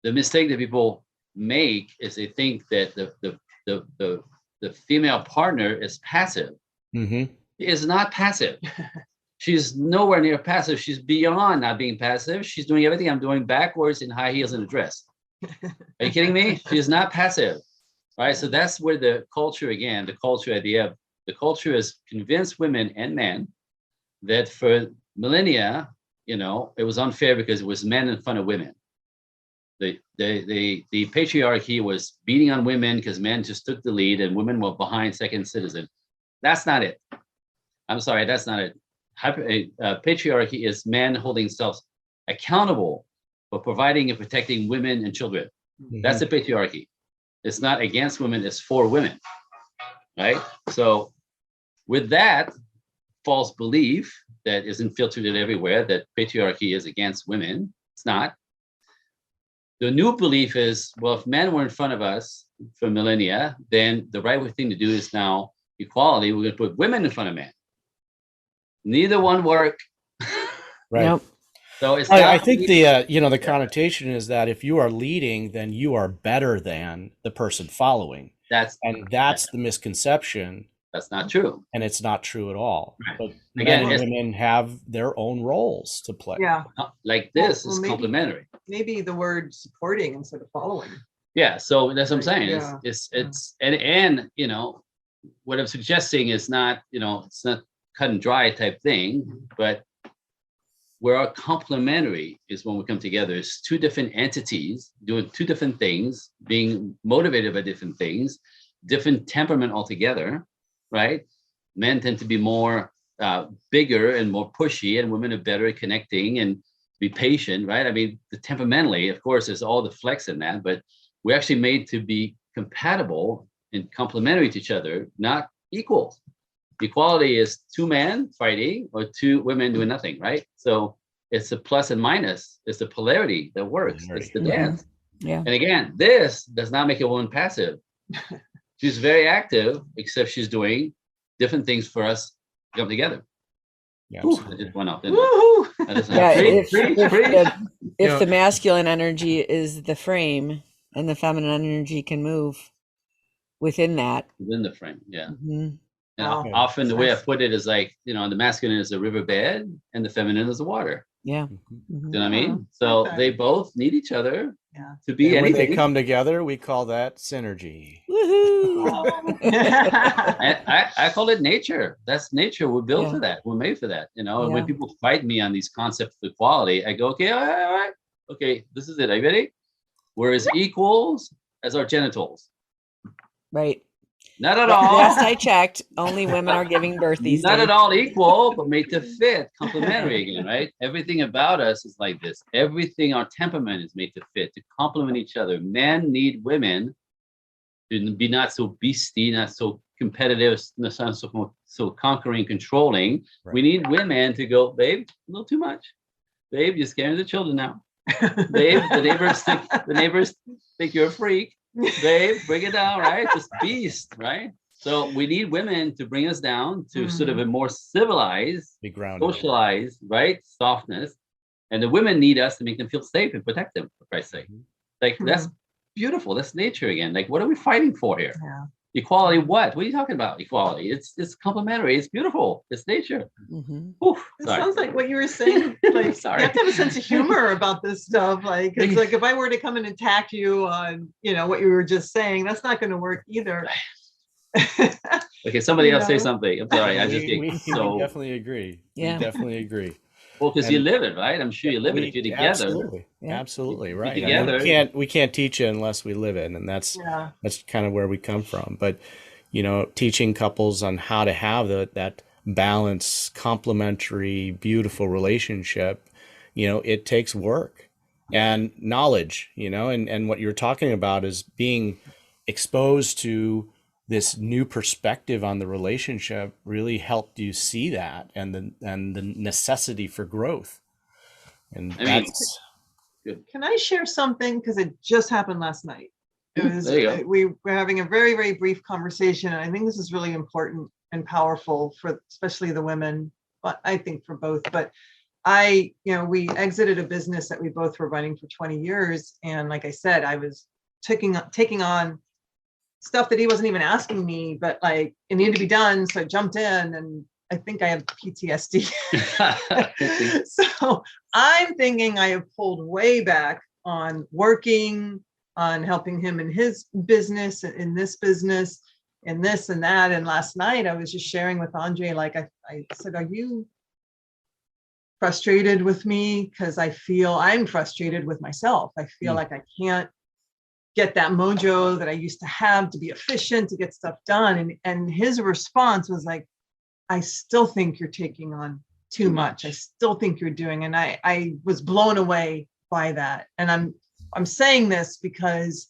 the mistake that people make is they think that the female partner is passive. Mm-hmm. Is not passive. She's nowhere near passive. She's beyond not being passive. She's doing everything I'm doing backwards in high heels and a dress. Are you kidding me? She's not passive, right? So that's where the culture has convinced women and men that for millennia, it was unfair because it was men in front of women. The patriarchy was beating on women because men just took the lead and women were behind second citizen. That's not it. I'm sorry, that's not it. Patriarchy is men holding themselves accountable for providing and protecting women and children. Mm-hmm. That's the patriarchy. It's not against women, it's for women, right? So with that false belief that is infiltrated everywhere, that patriarchy is against women, it's not. The new belief is, well, if men were in front of us for millennia, then the right thing to do is now equality. We're going to put women in front of men. Neither one work. Right. Yep. So it's. I think the connotation is that if you are leading, then you are better than the person following. That's the misconception. That's not true. And it's not true at all. Right. But Again, men and women have their own roles to play. Yeah. Like this Well, is maybe- complementary. Maybe the word supporting instead of following. Yeah. So that's what I'm saying. Yeah. It's and what I'm suggesting is not, it's not cut and dry type thing, but where our complementary is when we come together. It's two different entities doing two different things, being motivated by different things, different temperament altogether, right? Men tend to be more bigger and more pushy, and women are better at connecting and be patient, right? I mean, temperamentally, of course, there's all the flex in that, but we're actually made to be compatible and complementary to each other, not equal. Equality is two men fighting or two women doing nothing, right? So it's a plus and minus. It's the polarity that works. It's the dance. Yeah. And again, this does not make a woman passive. She's very active, except she's doing different things for us to come together. Yeah, Ooh, I absolutely. just went off, didn't I? Woohoo! I just- Yeah, Preach, preach, preach. if know- the masculine energy is the frame and the feminine energy can move within that. Within the frame, yeah. Mhm. And Wow. often the way I Nice. put it is like, the masculine is the riverbed and the feminine is the water. Yeah. Mhm. Mhm. You know what I mean? Yeah, So okay. they both need each other Yeah. to be And when anything. they come together, we call that synergy. Woohoo! I call it nature. That's nature. We're built Yeah. for that. We're made for that. And when Yeah. people fight me on these concepts of equality, I go, okay, all right. Okay, this is it. Are you ready? We're as equals as our genitals. Right. Not at all. Last I checked, only women are giving birth these Not days. at all equal, but made to fit, complementary again, right? Everything about us is like this. Everything, our temperament is made to fit, to complement each other. Men need women to be not so beastie, not so competitive, not so conquering, controlling. Right. We need women to go, babe, a little too much. Babe, you're scaring the children now. Babe, the neighbors think you're a freak. Babe, bring it down, right? Just beast, right? So we need women to bring us down to sort of a more civilized, Be grounded. socialized, right? Softness. And the women need us to make them feel safe and protect them, for Christ's sake. Like, that's beautiful. That's nature again. Like, what are we fighting for here? Yeah. Equality, what? What are you talking about? Equality. It's complementary. It's beautiful. It's nature. Mhm. Oof, It sorry. sounds like what you were saying. Like, Sorry. you have to have a sense of humor about this stuff. Like, it's like if I were to come and attack you on, what you were just saying, that's not going to work either. Okay, somebody You else say know? something. I'm sorry. I just we get so definitely agree. Yeah. We definitely agree. well because you and- live it, right? I'm sure you live it if you're together. Absolutely, Yeah. absolutely If you're right. I mean, together- we can't teach it unless we live it, and that's Yeah. kind of where we come from. But teaching couples on how to have that balanced, complementary, beautiful relationship, it takes work and knowledge. And what you're talking about is being exposed to this new perspective on the relationship really helped you see that and the necessity for growth. And I mean- that's Can I share something? Because it just happened last night. It was, There you go. we were having a very, very brief conversation. And I think this is really important and powerful for especially the women, but I think for both. But we exited a business that we both were running for 20 years. And like I said, I was taking on stuff that he wasn't even asking me, but like it needed to be done. So I jumped in, and I think I have PTSD. So I'm thinking I have pulled way back on working, on helping him in his business, in this business, in this and that. And last night I was just sharing with Andre, like I said, are you frustrated with me? Because I'm frustrated with myself. I feel like I can't get that mojo that I used to have to be efficient, to get stuff done. And his response was like, I still think you're taking on too much. I still think you're doing, and I was blown away by that. And I'm saying this because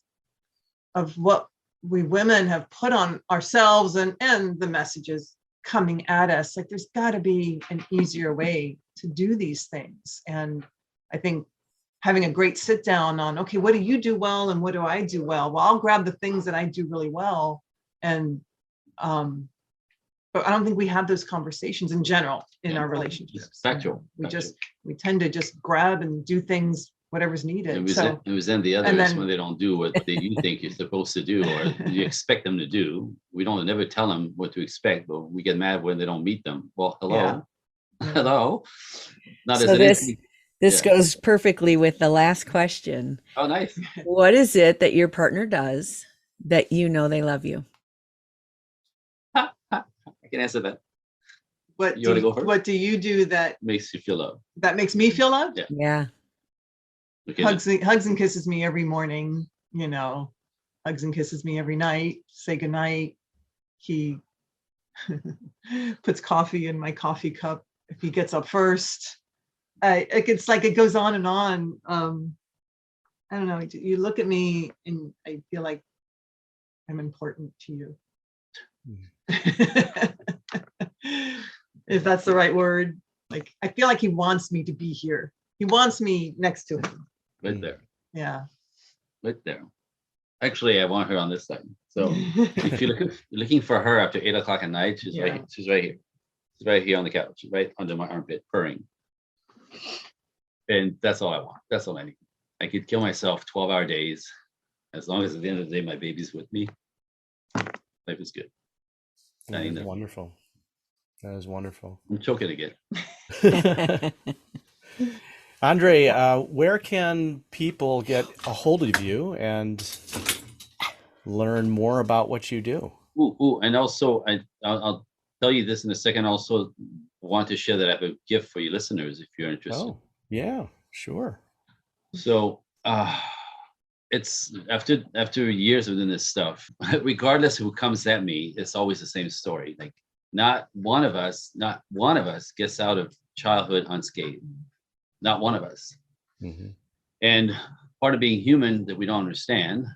of what we women have put on ourselves and the messages coming at us. Like there's got to be an easier way to do these things. And I think having a great sit down on, okay, what do you do well and what do I do well? Well, I'll grab the things that I do really well. And but I don't think we have those conversations in general in our relationships. Factual. We tend to just grab and do things, whatever's needed. And So resent the others then- when they don't do what you think you're supposed to do or you expect them to do. We don't never tell them what to expect, but we get mad when they don't meet them. Well, hello. Yeah. Hello. Not So as this anything. this Yeah. goes perfectly with the last question. Oh, nice. What is it that your partner does that they love you? I can answer that. what You wanna go first? what do you do that Makes you feel loved. makes me feel loved? Yeah. Yeah. Okay. Hugs and kisses me every morning, you know, hugs and kisses me every night, say goodnight. He puts coffee in my coffee cup if he gets up first. It's like it goes on and on. I don't know. You look at me and I feel like I'm important to you. If that's the right word. Like, I feel like he wants me to be here. He wants me next to him. Right there. Yeah. Right there. Actually, I want her on this side. So if you're looking for her after 8 o'clock at night, she's right Yeah. here. She's right here. She's right here on the couch, right under my armpit, purring. And that's all I want. That's all I need. I could kill myself 12-hour days. As long as at the end of the day, my baby's with me. Life is good. I That is know. wonderful. That is wonderful. I'm choking again. Andre, where can people get a hold of you and learn more about what you do? Ooh, and also I'll tell you this in a second. Also want to share that I have a gift for you listeners if you're interested. Oh, yeah, sure. So it's after years of doing this stuff, regardless of who comes at me, it's always the same story. Like not one of us gets out of childhood unscathed. Not one of us. Mm-hmm. And part of being human that we don't understand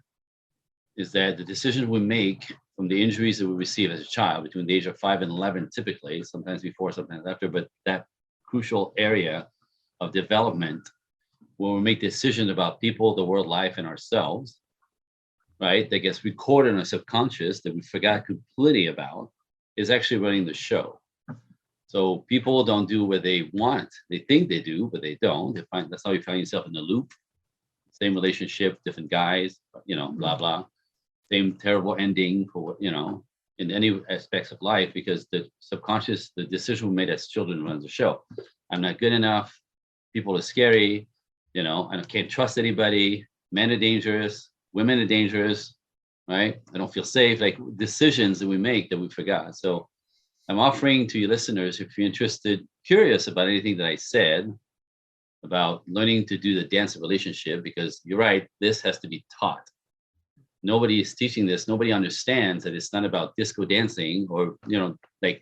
is that the decisions we make from the injuries that we receive as a child between the age of 5 and 11, typically, sometimes before, sometimes after, but that crucial area of development when we make decisions about people, the world, life, and ourselves, right, that gets recorded in our subconscious that we forgot completely about, is actually running the show. So people don't do what they want. They think they do, but they don't. That's how you find yourself in the loop. Same relationship, different guys, blah, blah. Same terrible ending for, in any aspects of life, because the subconscious, the decision we made as children runs the show. I'm not good enough. People are scary. I can't trust anybody. Men are dangerous. Women are dangerous, right? I don't feel safe. Like decisions that we make that we forgot. So I'm offering to you listeners, if you're interested, curious about anything that I said about learning to do the dance of relationship, because you're right, this has to be taught. Nobody is teaching this. Nobody understands that it's not about disco dancing or, like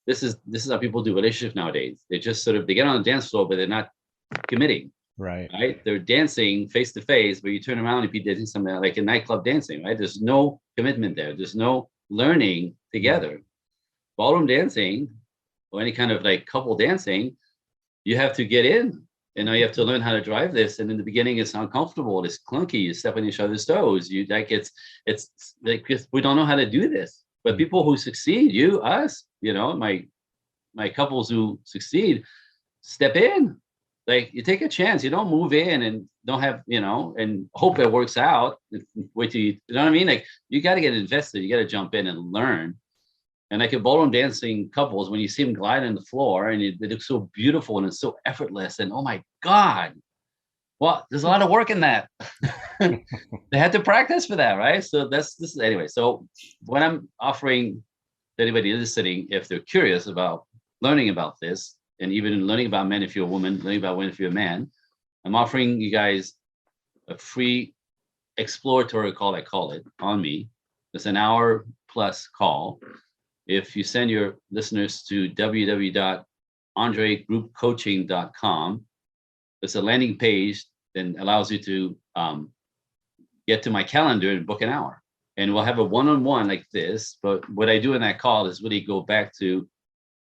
this is how people do relationships nowadays. They just they get on the dance floor, but they're not committing. Right. They're dancing face to face, but you turn around and be dancing something like a nightclub dancing, right? There's no commitment there. There's no learning together. Ballroom dancing or any kind of like couple dancing, you have to get in and now you have to learn how to drive this. And in the beginning, it's uncomfortable. It's clunky. You step on each other's toes. It's like we don't know how to do this. But people who succeed, us, my couples who succeed, step in. Like you take a chance. You don't move in and don't have, and hope it works out. Wait till you know what I mean? Like you got to get invested. You got to jump in and learn. And like a ballroom dancing couples, when you see them glide on the floor and they look so beautiful and it's so effortless and oh my God, well, there's a lot of work in that. They had to practice for that, right? So this is anyway. So what I'm offering to anybody listening, if they're curious about learning about this and even learning about men if you're a woman, learning about women if you're a man, I'm offering you guys a free exploratory call, I call it, on me. It's an hour plus call. If you send your listeners to www.andregroupcoaching.com, it's a landing page that allows you to get to my calendar and book an hour. And we'll have a one-on-one like this. But what I do in that call is really go back to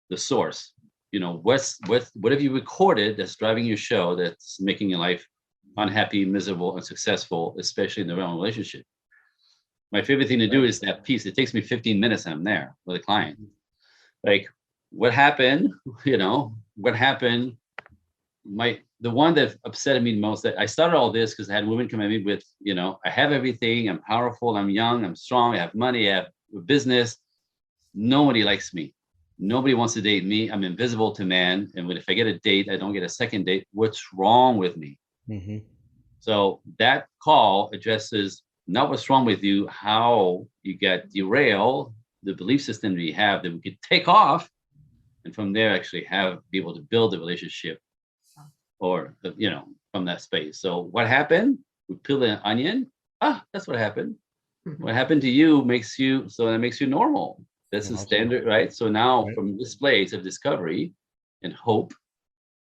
the source. What have you recorded that's driving your show, that's making your life unhappy, miserable, unsuccessful, especially in the realm of relationship? My favorite thing to do is that piece. It takes me 15 minutes and I'm there with a client. Like, what happened? What happened? The one that upset me the most, that I started all this because I had women come at me with, I have everything. I'm powerful. I'm young. I'm strong. I have money. I have a business. Nobody likes me. Nobody wants to date me. I'm invisible to man. And if I get a date, I don't get a second date. What's wrong with me? Mm-hmm. So that call addresses not what's wrong with you, how you get derailed, the belief system that you have that we could take off and from there actually be able to build a relationship, or from that space. So what happened? We peel an onion. That's what happened. Mhm. What happened to you makes you normal. That's the Awesome. standard, right? So now Right. from this place of discovery and hope,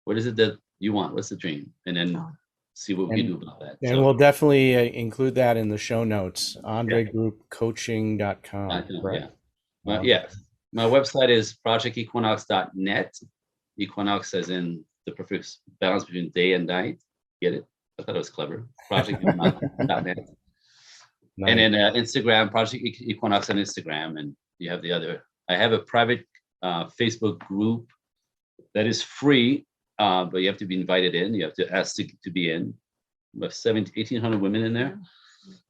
what is it that you want? What's the dream? And then Oh. see what we And- do about that. And we'll definitely include that in the show notes. AndreGroupCoaching.com. yeah. Yes. My website is projectequinox.net. Equinox as in the perfect balance between day and night. Get it? I thought it was clever. Projectequinox.net. Nice. And then Instagram, Project Equinox on Instagram. And you have the other. I have a private Facebook group that is free, but you have to be invited in. You have to ask to be in. We have 1,800 women in there.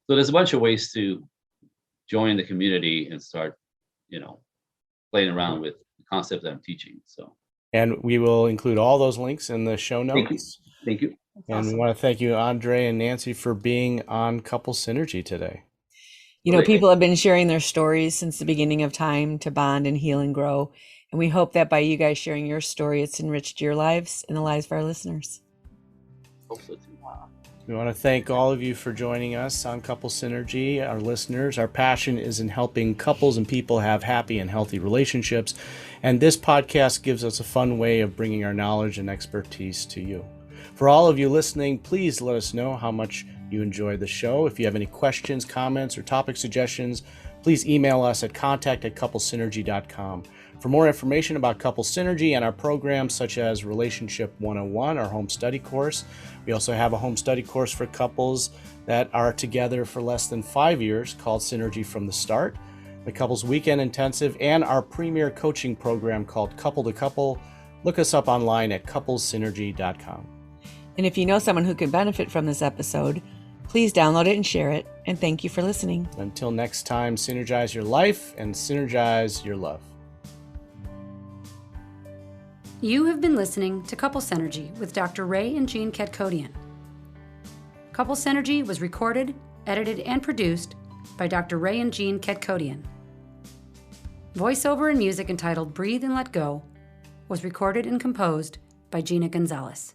So there's a bunch of ways to join the community and start, playing around with the concept that I'm teaching. So And we will include all those links in the show Thank you. notes. thank you. And Awesome. we want to thank you, Andre and Nancy, for being on Couple Synergy today. You know, Great. people have been sharing their stories since the beginning of time to bond and heal and grow. And we hope that by you guys sharing your story, it's enriched your lives and the lives of our listeners. Hope so too. We want to thank all of you for joining us on Couple Synergy, our listeners. Our passion is in helping couples and people have happy and healthy relationships. And this podcast gives us a fun way of bringing our knowledge and expertise to you. For all of you listening, please let us know how much you enjoyed the show. If you have any questions, comments, or topic suggestions, please email us at contact@couplesynergy.com. For more information about Couple Synergy and our programs such as Relationship 101, our home study course, we also have a home study course for couples that are together for less than 5 years called Synergy from the Start, the Couples Weekend Intensive, and our premier coaching program called Couple to Couple. Look us up online at couplesynergy.com. And if you know someone who could benefit from this episode, please download it and share it. And thank you for listening. Until next time, synergize your life and synergize your love. You have been listening to Couple Synergy with Dr. Ray and Jean Ketkodian. Couple Synergy was recorded, edited, and produced by Dr. Ray and Jean Ketkodian. Voiceover and music entitled Breathe and Let Go was recorded and composed by Gina Gonzalez.